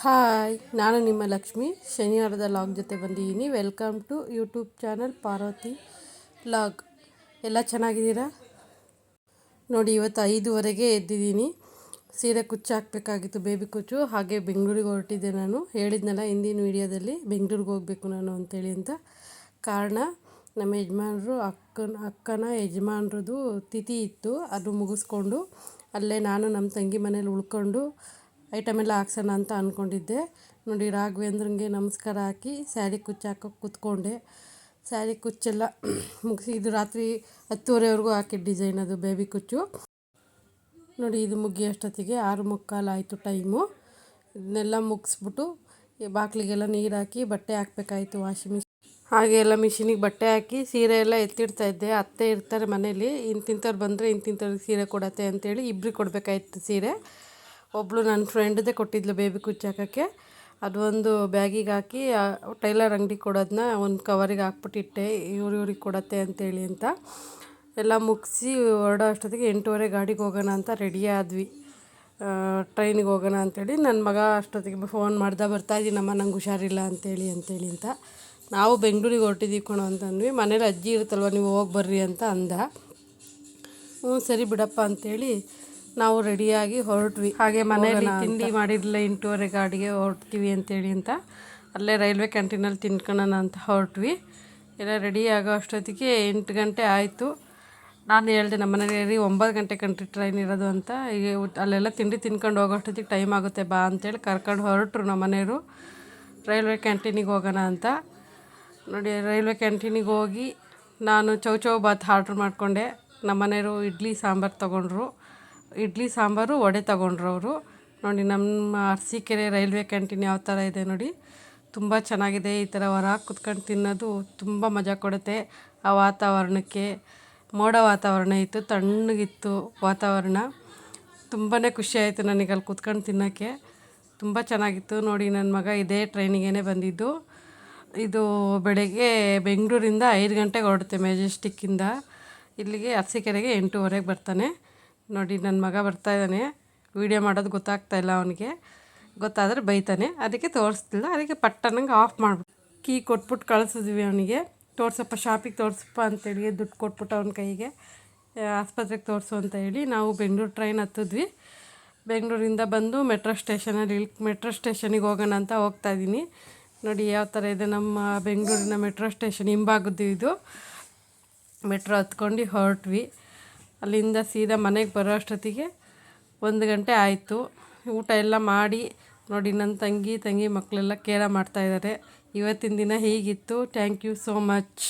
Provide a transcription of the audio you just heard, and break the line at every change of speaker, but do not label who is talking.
Hi, ನಾನು ನಿಮ್ಮ Lakshmi. ಶನಿವಾರದ log ಜೊತೆ ಬಂದಿದ್ದೀನಿ. Welcome to YouTube channel Parvathi log. ಎಲ್ಲ ಚೆನ್ನಾಗಿದ್ದೀರಾ? ನೋಡಿ, ಇವತ್ತು 5:30ಗೆ ಎದ್ದಿದ್ದೀನಿ. ಸೀರೆ ಕುಚ್ಚು ಹಾಕಬೇಕಾಗಿತ್ತು, ಬೇಬಿ ಕುಚ್ಚು. ಹಾಗೆ ಬೆಂಗಳೂರಿಗೆ ಹೊರಟಿದ್ದೆ. ನಾನು ಹೇಳಿದ್ನಲ್ಲ ಹಿಂದಿನ ವೀಡಿಯೋದಲ್ಲಿ ಬೆಂಗಳೂರಿಗೆ ಹೋಗಬೇಕು ನಾನು ಅಂತೇಳಿ ಅಂತ. ಕಾರಣ, ನಮ್ಮ ಯಜಮಾನ್ರು ಅಕ್ಕನ ಯಜಮಾನ್ರದ್ದು ತಿಥಿ ಇತ್ತು. ಅದು ಮುಗಿಸ್ಕೊಂಡು ಅಲ್ಲೇ ನಾನು ನಮ್ಮ ತಂಗಿ ಮನೇಲಿ ಉಳ್ಕೊಂಡು ಐಟಮ್ ಎಲ್ಲ ಹಾಕ್ಸೋಣ ಅಂತ ಅಂದ್ಕೊಂಡಿದ್ದೆ. ನೋಡಿ, ರಾಘವೇಂದ್ರಂಗೆ ನಮಸ್ಕಾರ ಹಾಕಿ ಸ್ಯಾರಿ ಕುಚ್ಚು ಹಾಕೋಕೆ ಕೂತ್ಕೊಂಡೆ. ಸ್ಯಾರಿ ಕುಚ್ಚೆಲ್ಲ ಮುಗಿಸಿ, ಇದು ರಾತ್ರಿ 10:30ವರೆಗೂ ಹಾಕಿದ ಡಿಸೈನ್, ಅದು ಬೇಬಿ ಕುಚ್ಚು. ನೋಡಿ, ಇದು ಮುಗಿಯೋಷ್ಟೊತ್ತಿಗೆ 6:45 ಆಯಿತು ಟೈಮು. ಇದನ್ನೆಲ್ಲ ಮುಗಿಸ್ಬಿಟ್ಟು ಬಾಗಿಲಿಗೆಲ್ಲ ನೀರು ಹಾಕಿ ಬಟ್ಟೆ ಹಾಕಬೇಕಾಯಿತು ವಾಷಿಂಗ್ ಮಿಷಿನ್. ಹಾಗೆ ಎಲ್ಲ ಮಿಷಿನಿಗೆ ಬಟ್ಟೆ ಹಾಕಿ ಸೀರೆ ಎಲ್ಲ ಎತ್ತಿಡ್ತಾಯಿದ್ದೆ. ಅತ್ತೆ ಇರ್ತಾರೆ ಮನೇಲಿ, ಇಂತಿಂಥವ್ರು ಬಂದರೆ ಇಂತಿಂಥವ್ರಿಗೆ ಸೀರೆ ಕೊಡತ್ತೆ ಅಂತೇಳಿ ಇಬ್ಬರಿಗೆ ಕೊಡಬೇಕಾಯ್ತು ಸೀರೆ. ಒಬ್ಬಳು ನನ್ನ ಫ್ರೆಂಡ್ದೇ ಕೊಟ್ಟಿದ್ಲು ಬೇಬಿ ಕುಚ್ಚು ಹಾಕೋಕ್ಕೆ. ಅದು ಒಂದು ಬ್ಯಾಗಿಗೆ ಹಾಕಿ ಟೈಲರ್ ಅಂಗಡಿಗೆ ಕೊಡೋದನ್ನ ಒಂದು ಕವರಿಗೆ ಹಾಕ್ಬಿಟ್ಟಿಟ್ಟೆ, ಇವ್ರಿಗೆ ಕೊಡತ್ತೆ ಅಂತೇಳಿ ಅಂತ. ಎಲ್ಲ ಮುಗಿಸಿ ಹೊರಡೋ ಅಷ್ಟೊತ್ತಿಗೆ 8:30 ಗಾಡಿಗೆ ಹೋಗೋಣ ಅಂತ ರೆಡಿ ಆದ್ವಿ. ಟ್ರೈನಿಗೆ ಹೋಗೋಣ ಅಂಥೇಳಿ. ನನ್ನ ಮಗ ಅಷ್ಟೊತ್ತಿಗೆ ಫೋನ್ ಮಾಡ್ದೆ, ಬರ್ತಾಯಿದ್ದೀನಮ್ಮ, ನಂಗೆ ಹುಷಾರಿಲ್ಲ ಅಂತೇಳಿ ಅಂತ. ನಾವು ಬೆಂಗಳೂರಿಗೆ ಹೊರಟಿದ್ದೀವಿ ಕಣೋ ಅಂತಂದ್ವಿ. ಮನೇಲಿ ಅಜ್ಜಿ ಇರುತ್ತಲ್ವ, ನೀವು ಹೋಗಿ ಬರ್ರಿ ಅಂತ ಅಂದ. ಸರಿ ಬಿಡಪ್ಪ ಅಂಥೇಳಿ ನಾವು ರೆಡಿಯಾಗಿ ಹೊರಟ್ವಿ. ಹಾಗೆ ಮನೆಯಲ್ಲಿ ತಿಂಡಿ ಮಾಡಿರಲಿಲ್ಲ, 8:30 ಗಾಡಿಗೆ ಹೊರಡ್ತೀವಿ ಅಂತೇಳಿ ಅಂತ. ಅಲ್ಲೇ ರೈಲ್ವೆ ಕ್ಯಾಂಟೀನಲ್ಲಿ ತಿನ್ಕೊಳ್ಳೋಣ ಅಂತ ಹೊರಟ್ವಿ. ಎಲ್ಲ ರೆಡಿ ಆಗೋ ಅಷ್ಟೊತ್ತಿಗೆ 8 ಗಂಟೆ ಆಯಿತು. ನಾನು ಹೇಳಿದೆ ನಮ್ಮ ಮನೇಲಿ 9 ಗಂಟೆ ಕಂಟ್ರಿ ಟ್ರೈನ್ ಇರೋದು ಅಂತ. ಈಗ ಅಲ್ಲೆಲ್ಲ ತಿಂಡಿ ತಿನ್ಕೊಂಡು ಹೋಗೋ ಅಷ್ಟೊತ್ತಿಗೆ ಟೈಮ್ ಆಗುತ್ತೆ ಬಾ ಅಂತೇಳಿ ಕರ್ಕೊಂಡು ಹೊರಟರು ನಮ್ಮ ಮನೆಯವರು. ರೈಲ್ವೆ ಕ್ಯಾಂಟೀನಿಗೆ ಹೋಗೋಣ ಅಂತ. ನೋಡಿ, ರೈಲ್ವೆ ಕ್ಯಾಂಟೀನಿಗೆ ಹೋಗಿ ನಾನು ಚೌ ಬಾತ್ ಆರ್ಡ್ರ್ ಮಾಡಿಕೊಂಡೆ. ನಮ್ಮ ಮನೆಯವರು ಇಡ್ಲಿ ಸಾಂಬಾರು ತೊಗೊಂಡ್ರು. ಇಡ್ಲಿ ಸಾಂಬಾರು ವಡೆ ತೊಗೊಂಡ್ರು ಅವರು. ನೋಡಿ, ನಮ್ಮ ಅರಸೀಕೆರೆ ರೈಲ್ವೆ ಕ್ಯಾಂಟೀನ್ ಯಾವ ಥರ ಇದೆ ನೋಡಿ, ತುಂಬ ಚೆನ್ನಾಗಿದೆ. ಈ ಥರ ಹೊರಗೆ ಕುತ್ಕೊಂಡು ತಿನ್ನೋದು ತುಂಬ ಮಜಾ ಕೊಡುತ್ತೆ. ಆ ವಾತಾವರಣಕ್ಕೆ, ಮೋಡ ವಾತಾವರಣ ಇತ್ತು, ತಣ್ಣಗಿತ್ತು ವಾತಾವರಣ. ತುಂಬಾ ಖುಷಿ ಆಯಿತು ನನಗೆ ಅಲ್ಲಿ ಕುತ್ಕೊಂಡು ತಿನ್ನೋಕ್ಕೆ. ತುಂಬ ಚೆನ್ನಾಗಿತ್ತು. ನೋಡಿ, ನನ್ನ ಮಗ ಇದೇ ಟ್ರೈನಿಗೇ ಬಂದಿದ್ದು. ಇದು ಬೆಳಗ್ಗೆ ಬೆಂಗಳೂರಿಂದ 5 ಗಂಟೆಗೆ ಹೊರಡುತ್ತೆ ಮೆಜೆಸ್ಟಿಕ್ಕಿಂದ. ಇಲ್ಲಿಗೆ ಅರಸೀಕೆರೆಗೆ 8:30ಗೆ ಬರ್ತಾನೆ. ನೋಡಿ, ನನ್ನ ಮಗ ಬರ್ತಾಯಿದ್ದಾನೆ. ವೀಡಿಯೋ ಮಾಡೋದು ಗೊತ್ತಾಗ್ತಾಯಿಲ್ಲ ಅವನಿಗೆ. ಗೊತ್ತಾದರೆ ಬೈತಾನೆ, ಅದಕ್ಕೆ ತೋರಿಸ್ತಿಲ್ಲ. ಅದಕ್ಕೆ ಪಟ್ಟನಂಗೆ ಆಫ್ ಮಾಡಿಬಿಟ್ಟು ಕೀ ಕೊಟ್ಬಿಟ್ಟು ಕಳಿಸಿದ್ವಿ ಅವನಿಗೆ. ತೋರಿಸಪ್ಪ, ಶಾಪಿಗೆ ತೋರಿಸಪ್ಪ ಅಂತೇಳಿ ದುಡ್ಡು ಕೊಟ್ಬಿಟ್ಟು ಅವನ ಕೈಗೆ ಆಸ್ಪತ್ರೆಗೆ ತೋರಿಸು ಅಂತ ಹೇಳಿ ನಾವು ಬೆಂಗಳೂರು ಟ್ರೈನ್ ಹತ್ತಿದ್ವಿ. ಬೆಂಗಳೂರಿಂದ ಬಂದು ಮೆಟ್ರೋ ಸ್ಟೇಷನಿಗೆ ಹೋಗೋಣ ಅಂತ ಹೋಗ್ತಾಯಿದ್ದೀನಿ. ನೋಡಿ ಯಾವ ಥರ ಇದೆ ನಮ್ಮ ಬೆಂಗಳೂರಿನ ಮೆಟ್ರೋ ಸ್ಟೇಷನ್ ಹಿಂಭಾಗದ್ದು ಇದು. ಮೆಟ್ರೋ ಹತ್ಕೊಂಡು ಹೊರಟ್ವಿ. ಅಲ್ಲಿಂದ ಸೀದಾ ಮನೆಗೆ ಬರೋ ಅಷ್ಟೊತ್ತಿಗೆ 1 ಗಂಟೆ ಆಯಿತು. ಊಟ ಎಲ್ಲ ಮಾಡಿ ನೋಡಿ, ನನ್ನ ತಂಗಿ ಮಕ್ಕಳೆಲ್ಲ ಕೇರ ಮಾಡ್ತಾಯಿದ್ದಾರೆ. ಇವತ್ತಿನ ದಿನ ಹೀಗಿತ್ತು. Thank you so much.